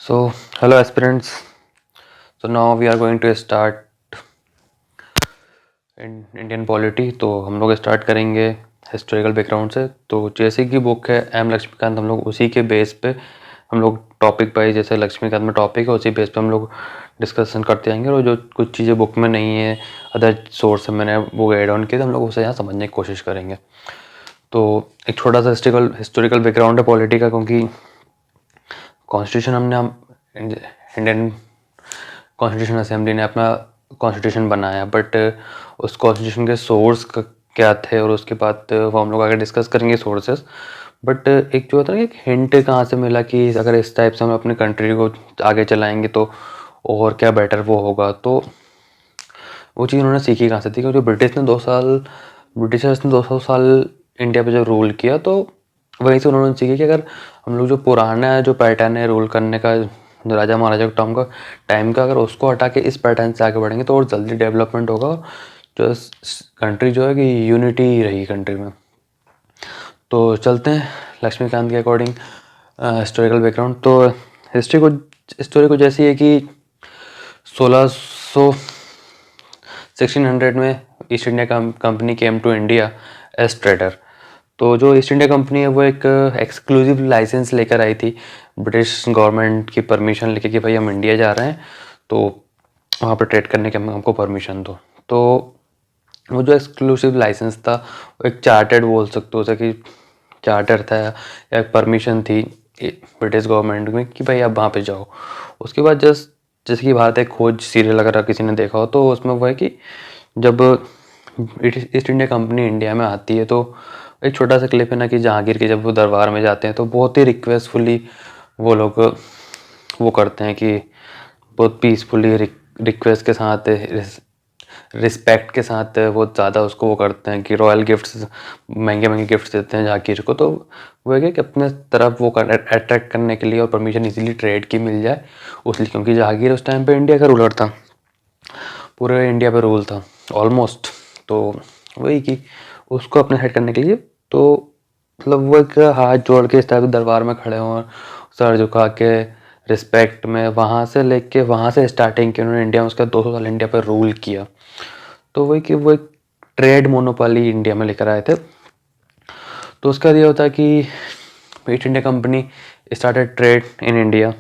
So, hello aspirants. So now we are going to start in Indian polity. तो हम लोग start करेंगे historical background से। तो जैसे कि बुक है एम लक्ष्मीकांत, हम लोग उसी के बेस पे हम लोग टॉपिक वाइज, जैसे लक्ष्मीकांत में टॉपिक है उसी बेस पे हम लोग डिस्कशन करते जाएंगे। और जो कुछ चीज़ें बुक में नहीं है, अदर सोर्स से मैंने वो एड ऑन किए, तो हम लोग उसे यहाँ समझने की कोशिश करेंगे। तो एक छोटा सा हिस्टोरिकल बैकग्राउंड है पॉलिटी का, क्योंकि कॉन्स्टिट्यूशन इंडियन कॉन्स्टिट्यूशन असेंबली ने अपना कॉन्स्टिट्यूशन बनाया, बट उस कॉन्स्टिट्यूशन के सोर्स क्या थे और उसके बाद वो हम लोग आगे डिस्कस करेंगे सोर्सेस। बट एक जो होता है ना, एक हिंट कहाँ से मिला कि अगर इस टाइप से हम अपनी कंट्री को आगे चलाएंगे तो और क्या बेटर वो होगा। तो वो चीज़ उन्होंने सीखी कहाँ से थी, क्योंकि ब्रिटिशर्स ने 200 साल इंडिया पे जब रूल किया, तो वहीं से उन्होंने सीखी कि अगर हम लोग जो पुराना जो पैटर्न है रूल करने का, जो राजा महाराजा के टाइम का, अगर उसको हटा के इस पैटर्न से आगे बढ़ेंगे तो और जल्दी डेवलपमेंट होगा। जो कंट्री जो है कि यूनिटी रही कंट्री में। तो चलते हैं लक्ष्मीकांत के अकॉर्डिंग हिस्टोरिकल बैकग्राउंड। तो स्टोरी को जैसी है कि 1600 में East India Company came to India as trader. तो जो ईस्ट इंडिया कंपनी है वो एक एक्सक्लूसिव लाइसेंस लेकर आई थी, ब्रिटिश गवर्नमेंट की परमिशन लेके कि भाई हम इंडिया जा रहे हैं, तो वहाँ पर ट्रेड करने के हमको परमिशन दो। तो वो जो एक्सक्लूसिव लाइसेंस था वो एक चार्टर्ड बोल सकते हो, कि चार्टर था या परमिशन थी ब्रिटिश गवर्नमेंट में कि भाई आप वहाँ पे जाओ। उसके बाद जैसे कि भारत एक खोज सीरियल अगर किसी ने देखा हो, तो उसमें वो है कि जब ईस्ट इंडिया कंपनी इंडिया में आती है, तो एक छोटा सा क्लिप है ना कि जहांगीर के जब वो दरबार में जाते हैं तो बहुत ही रिक्वेस्टफुली वो लोग वो करते हैं कि बहुत पीसफुली रिक्वेस्ट के साथ, रिस्पेक्ट के साथ बहुत ज़्यादा उसको वो करते हैं कि रॉयल गिफ्ट्स, महंगे महंगे गिफ्ट्स देते हैं जहांगीर को। तो वो है कि अपने तरफ वो अट्रैक्ट करने के लिए और परमिशन इजीली ट्रेड की मिल जाए उसलिए, क्योंकि जहांगीर उस टाइम पे इंडिया का रूलर था, पूरे इंडिया पे रूल था ऑलमोस्ट। तो वही कि उसको अपने हेड करने के लिए, तो मतलब वो एक हाथ जोड़ के इस तरह दरबार में खड़े हों, सर झुका के रिस्पेक्ट में, वहाँ से लेके वहाँ से स्टार्टिंग की उन्होंने इंडिया में, उसका 200 साल इंडिया पर रूल किया। तो वही कि वो एक ट्रेड मोनोपोली इंडिया में लेकर आए थे। तो उसका ये होता है कि east India company started trade in India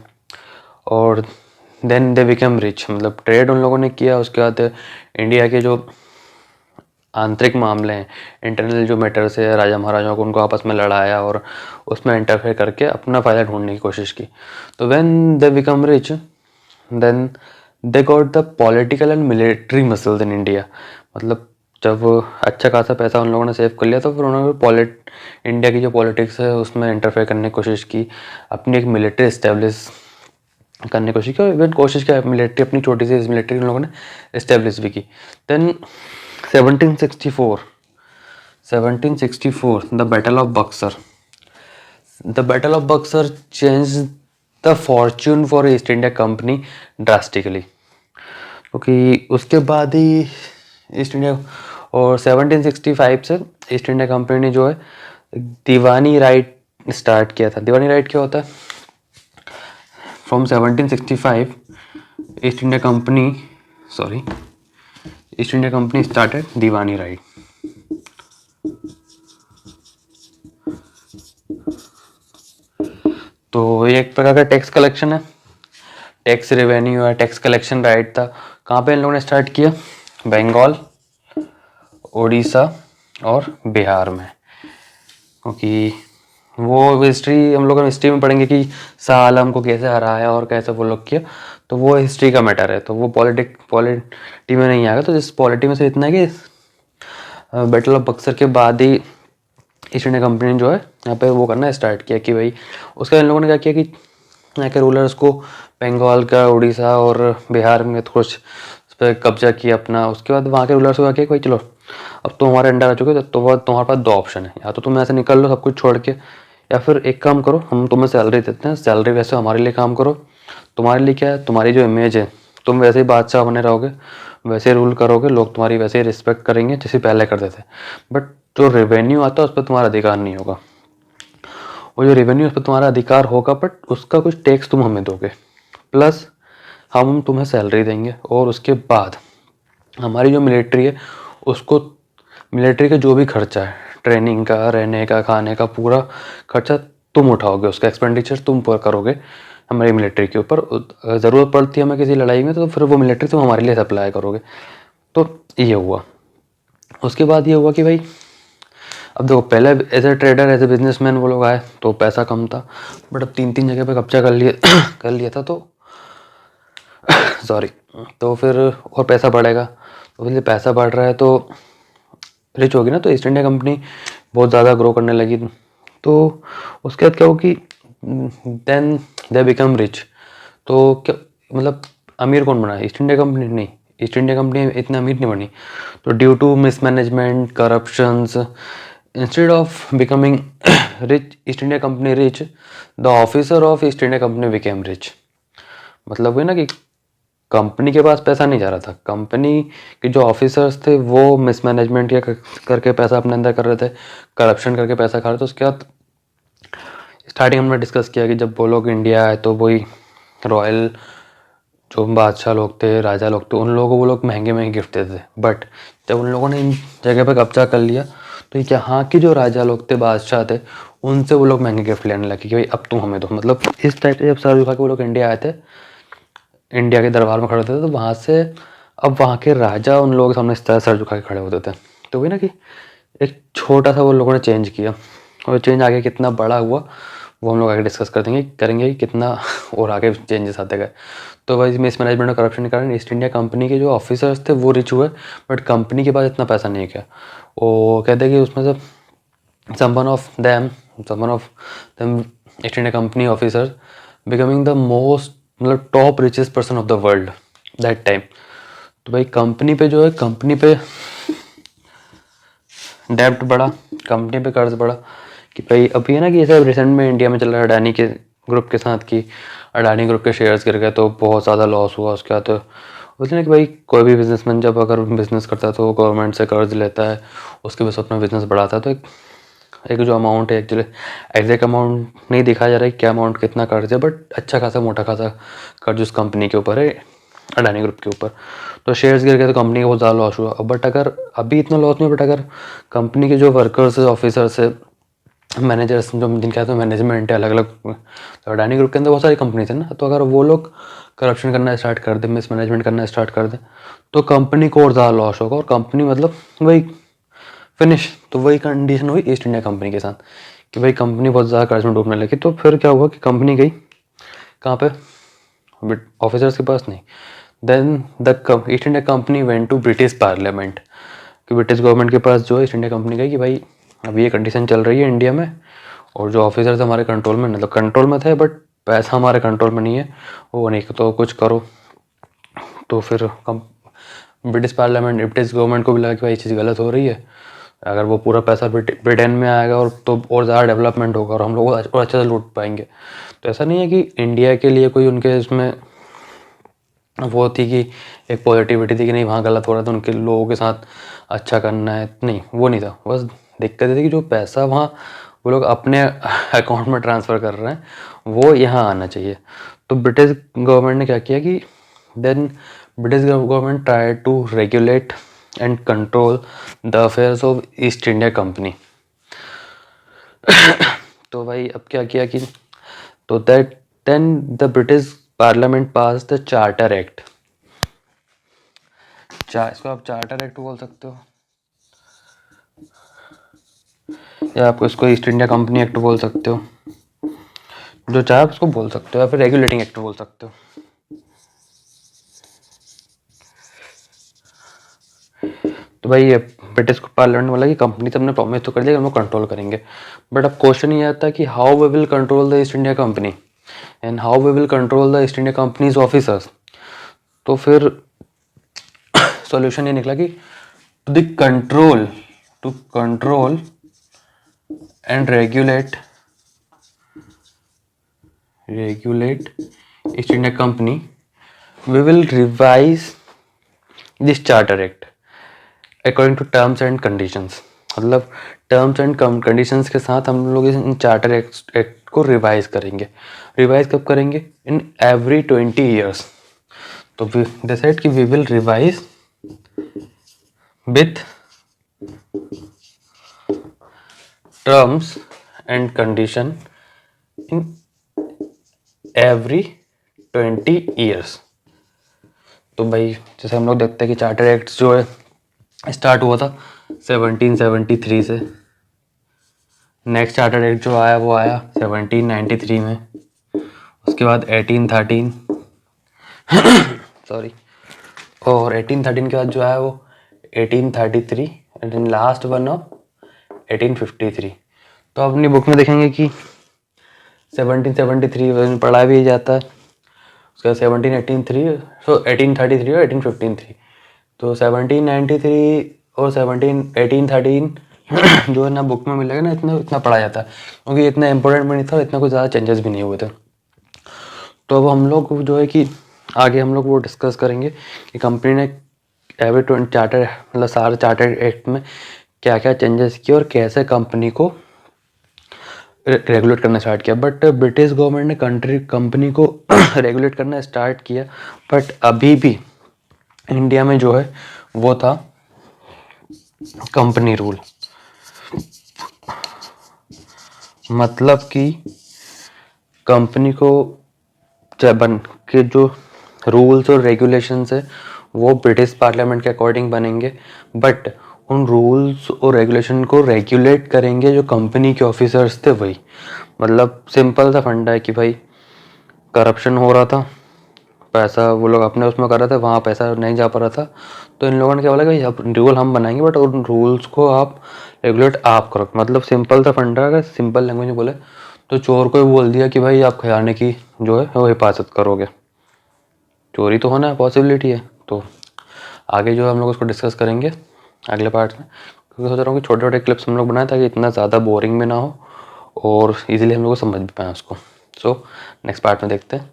और देन दे बिकम रिच। मतलब ट्रेड उन लोगों ने किया, उसके बाद इंडिया के जो आंतरिक मामले हैं, इंटरनल जो मैटर्स है, राजा महाराजाओं को उनको आपस में लड़ाया और उसमें इंटरफेयर करके अपना फ़ायदा ढूंढने की कोशिश की। तो when they become rich then they got the political and military muscles in India. मतलब जब अच्छा खासा पैसा उन लोगों ने सेव कर लिया, तो फिर उन्होंने इंडिया की जो पॉलिटिक्स है उसमें इंटरफेयर करने की कोशिश की, अपनी एक मिलिट्री इस्टेब्लिश करने की कोशिश की, और इवन कोशिश किया मिलिट्री, अपनी छोटी सी मिलिट्री उन लोगों ने इस्टेब्लिश भी की। Then 1764 the battle of Buxar. The battle of Buxar change the fortune for East India Company drastically, क्योंकि उसके बाद ही ईस्ट इंडिया, और 1765 से ईस्ट इंडिया कंपनी ने जो है दीवानी राइट स्टार्ट किया था। दीवानी राइट क्या होता है? From 1765 east India company started Deewani right. तो ये एक प्रकार का टैक्स कलेक्शन है, टैक्स रेवेन्यू है, टैक्स कलेक्शन राइट था। कहाँ पे इन लोगों ने स्टार्ट किया? बंगाल, उड़ीसा और बिहार में। क्योंकि वो हिस्ट्री हम लोग हिस्ट्री में पढ़ेंगे कि शाह आलम को कैसे हराया और कैसे वो लोग किया, तो वो हिस्ट्री का मैटर है, तो वो पॉलिटी में नहीं आएगा। तो जिस पॉलिटी में से इतना है कि बैटल ऑफ बक्सर के बाद ही ईस्ट इंडिया कंपनी ने जो है यहाँ पे वो करना स्टार्ट किया कि भाई, उसका इन लोगों ने क्या किया कि यहाँ के रूलर्स को बंगाल का, उड़ीसा और बिहार में कुछ उस पर कब्जा किया अपना। उसके बाद वहाँ के रूलर्स को क्या किया, भाई चलो अब तो हमारे अंडर आ चुके, तो वो तुम्हारे पास दो ऑप्शन है, या तो तुम ऐसे निकल लो सब कुछ छोड़ के, या फिर एक काम करो, हम तुम्हें सैलरी देते हैं, सैलरी वैसे हमारे लिए काम करो। तुम्हारे लिए क्या है, तुम्हारी जो इमेज है, तुम वैसे ही बादशाह बने रहोगे, वैसे रूल करोगे, लोग तुम्हारी वैसे ही रिस्पेक्ट करेंगे जैसे पहले करते थे, बट जो रेवेन्यू आता है उस पर तुम्हारा अधिकार नहीं होगा। और जो रेवेन्यू उस पर तुम्हारा अधिकार होगा, बट उसका कुछ टैक्स तुम हमें दोगे। प्लस हम तुम्हें सैलरी देंगे, और उसके बाद हमारी जो मिलिट्री है उसको, मिलिट्री का जो भी खर्चा है, ट्रेनिंग का, रहने का, खाने का, पूरा खर्चा तुम उठाओगे, उसका एक्सपेंडिचर तुम पूरा करोगे हमारी मिलिट्री के ऊपर। ज़रूरत पड़ती है हमें किसी लड़ाई में तो फिर वो मिलिट्री तुम हमारे लिए सप्लाई करोगे। तो ये हुआ। उसके बाद ये हुआ कि भाई अब देखो, पहले as a trader, as a businessman वो लोग आए तो पैसा कम था, बट अब 3-3 जगह पे कब्जा कर लिया कर लिया था, तो सॉरी, तो फिर और पैसा बढ़ेगा, तो इसलिए पैसा बढ़ रहा है तो रिच होगी ना, तो ईस्ट इंडिया कंपनी बहुत ज़्यादा ग्रो करने लगी। तो उसके बाद क्या हो कि देन दे बिकम रिच। तो क्या मतलब अमीर कौन बना? ईस्ट इंडिया कंपनी नहीं, ईस्ट इंडिया कंपनी इतना अमीर नहीं बनी। तो due to mismanagement, corruptions, instead of becoming rich, East India Company rich, the officer of East India Company became rich. मतलब हुई ना कि कंपनी के पास पैसा नहीं जा रहा था, कंपनी के जो ऑफिसर्स थे वो मिसमैनेजमेंट या करके पैसा अपने अंदर कर रहे थे, करप्शन करके पैसा खा रहे थे। उसके बाद स्टार्टिंग हमने डिस्कस किया कि जब वो लोग इंडिया आए तो वही रॉयल जो बादशाह लोग थे, राजा लोग थे, उन लोगों को वो लोग महंगे महंगे गिफ्ट देते थे। बट जब उन लोगों ने इन जगह पर कब्जा कर लिया तो यहाँ के जो राजा लोग थे, बादशाह थे, उनसे वो लोग महंगे गिफ्ट लेने लगे कि भाई अब तुम हमें दो। मतलब इस टाइप से जब सर झुका के वो लोग इंडिया आए थे, इंडिया के दरबार में खड़े होते थे, तो वहाँ से अब वहाँ के राजा उन लोगों के सामने इस तरह सर झुका के खड़े होते थे। तो वही ना कि एक छोटा सा वो लोगों ने चेंज किया, और चेंज आगे कितना बड़ा हुआ वो हम लोग आगे डिस्कस कर देंगे, करेंगे कि कितना और आगे चेंजेस आते गए। तो भाई मिस मैनेजमेंट और करप्शन के कारण ईस्ट इंडिया कंपनी के जो ऑफिसर्स थे वो रिच हुए, बट कंपनी के पास इतना पैसा नहीं किया। वो कहते हैं कि उसमें से someone of them East India Company officers becoming the most, मतलब top richest person of the world that time. तो भाई कंपनी पे जो है, कंपनी पे डेब्ट बढ़ा, कंपनी पे कर्ज बढ़ा कि भाई अभी है ना कि जैसे रिसेंट में इंडिया में चल रहा है अडानी के ग्रुप के साथ, कि अडानी ग्रुप के शेयर्स गिर गए तो बहुत ज़्यादा लॉस हुआ। उसके बाद तो उसने कि भाई कोई भी बिजनेसमैन जब अगर बिजनेस करता है तो गवर्नमेंट से कर्ज लेता है, उसके बाद अपना बिजनेस बढ़ाता है। तो एक जो अमाउंट है, एक्चुअली एग्जैक्ट अमाउंट नहीं दिखाया जा रहा है क्या अमाउंट कितना कर्ज है, बट अच्छा खासा मोटा खासा कर्ज उस कंपनी के ऊपर है, अडानी ग्रुप के ऊपर। तो शेयर्स गिर गए तो कंपनी का बहुत ज़्यादा लॉस हुआ। बट अगर अभी इतना लॉस नहीं, बट अगर कंपनी के जो वर्कर्स है, ऑफिसर्स है, मैनेजर्स, जो जिनके हाथ में मैनेजमेंट है अलग अलग, तो अडानी ग्रुप के अंदर बहुत सारी कंपनी है ना, तो अगर वो लोग करप्शन करना स्टार्ट कर दें, मिसमैनेजमेंट करना स्टार्ट कर दें, तो कंपनी को और ज़्यादा लॉस होगा, और कंपनी मतलब वही फिनिश। तो वही कंडीशन हुई ईस्ट इंडिया कंपनी के साथ कि भाई कंपनी बहुत ज़्यादा कर्ज में डूबने लगी। तो फिर क्या हुआ कि कंपनी गई कहाँ पे? ऑफिसर्स के पास नहीं, then the East India Company went to British parliament, कि ब्रिटिश गवर्नमेंट के पास जो है ईस्ट इंडिया कंपनी गई कि भाई अभी ये कंडीशन चल रही है इंडिया में, और जो ऑफिसर्स हमारे कंट्रोल में, मतलब कंट्रोल में थे बट पैसा हमारे कंट्रोल में नहीं है, वो नहीं, तो कुछ करो। तो फिर ब्रिटिश पार्लियामेंट, ब्रिटिश गवर्नमेंट को भी लगा कि भाई ये चीज़ गलत हो रही है, अगर वो पूरा पैसा ब्रिटेन में आएगा और तो और ज़्यादा डेवलपमेंट होगा और हम लोग और अच्छे से लूट पाएंगे। तो ऐसा नहीं है कि इंडिया के लिए कोई उनके इसमें वो थी कि एक पॉजिटिविटी थी कि नहीं वहाँ गलत हो रहा था, उनके लोगों के साथ अच्छा करना है, नहीं वो नहीं था। बस दिक्कत थी कि जो पैसा वहाँ वो लोग अपने अकाउंट में ट्रांसफ़र कर रहे हैं वो यहाँ आना चाहिए। तो ब्रिटिश गवर्नमेंट ने क्या किया कि then British government try to regulate and control the affairs of East India Company. तो भाई अब क्या किया कि तो that then the British parliament pass the charter act. इसको आप चार्टर एक्ट बोल सकते हो, या आप इसको ईस्ट इंडिया कंपनी एक्ट बोल सकते हो, जो चाहे आप उसको बोल सकते हो, या फिर रेगुलेटिंग एक्ट बोल सकते हो। तो भाई ये ब्रिटिश पार्लियामेंट बोला कि कंपनी तो हमने प्रॉमिस तो कर दिया कि हम लोग कंट्रोल करेंगे, बट अब क्वेश्चन ये आता है कि how we will control the East India Company and how we will control the East India companies officers. तो फिर सॉल्यूशन ये निकला कि to control and regulate East India Company, we will revise this charter act according to terms and conditions। मतलब terms and conditions के साथ हम लोग इन चार्टर एक्ट को रिवाइज करेंगे। रिवाइज कब करेंगे? In every 20 years. तो वी डिसाइड कि we will revise with terms and condition in every 20 years. तो भाई जैसे हम लोग देखते हैं कि चार्टर एक्ट जो है स्टार्ट हुआ था 1773 से। नेक्स्ट चार्टर एक्ट जो आया वो आया 1793 में। उसके बाद 1813 सॉरी, और 1813 के बाद जो आया वो 1833 and then last one of 1853। तो आप अपनी बुक में देखेंगे कि 1773 में पढ़ा भी जाता है। उसके बाद 1783 सो 1833 और 1853। तो 1793 और 1813 जो है ना बुक में मिलेगा ना, इतना इतना पढ़ा जाता है क्योंकि इतना इंपॉर्टेंट भी नहीं था, इतना कुछ ज़्यादा चेंजेस भी नहीं हुए थे। तो अब हम लोग जो है कि आगे हम लोग वो डिस्कस करेंगे कि कंपनी ने एवरी 20 चार्टर मतलब सारे चार्टर एक्ट में क्या क्या चेंजेस किए और कैसे कंपनी को रेगुलेट करना स्टार्ट किया। बट ब्रिटिश गवर्नमेंट ने कंपनी को रेगुलेट करना स्टार्ट किया, बट अभी भी इंडिया में जो है वो था कंपनी रूल। मतलब कि कंपनी को बन के जो रूल्स और रेगुलेशंस है वो ब्रिटिश पार्लियामेंट के अकॉर्डिंग बनेंगे, बट उन रूल्स और रेगुलेशन को रेगुलेट करेंगे जो कंपनी के ऑफिसर्स थे वही। मतलब सिंपल सा फंडा है कि भाई करप्शन हो रहा था, पैसा वो लोग अपने उसमें कर रहे थे, वहाँ पैसा नहीं जा पा रहा था, तो इन लोगों ने क्या बोला कि अब रूल हम बनाएंगे बट उन रूल्स को आप रेगुलेट आप करो। मतलब सिंपल सा फंडा, अगर सिंपल लैंग्वेज में बोले तो चोर को बोल दिया कि भाई आप खजाने की जो है वो हिफाजत करोगे, चोरी तो होना है, पॉसिबिलिटी है। तो आगे जो हम लोग उसको डिस्कस करेंगे अगले पार्ट में, क्योंकि सोच रहा हूँ कि छोटे छोटे क्लिप्स हम लोग बनाए ताकि इतना ज़्यादा बोरिंग भी ना हो और इजीली हम लोग को समझ भी पाएँ उसको। सो नेक्स्ट पार्ट में देखते हैं।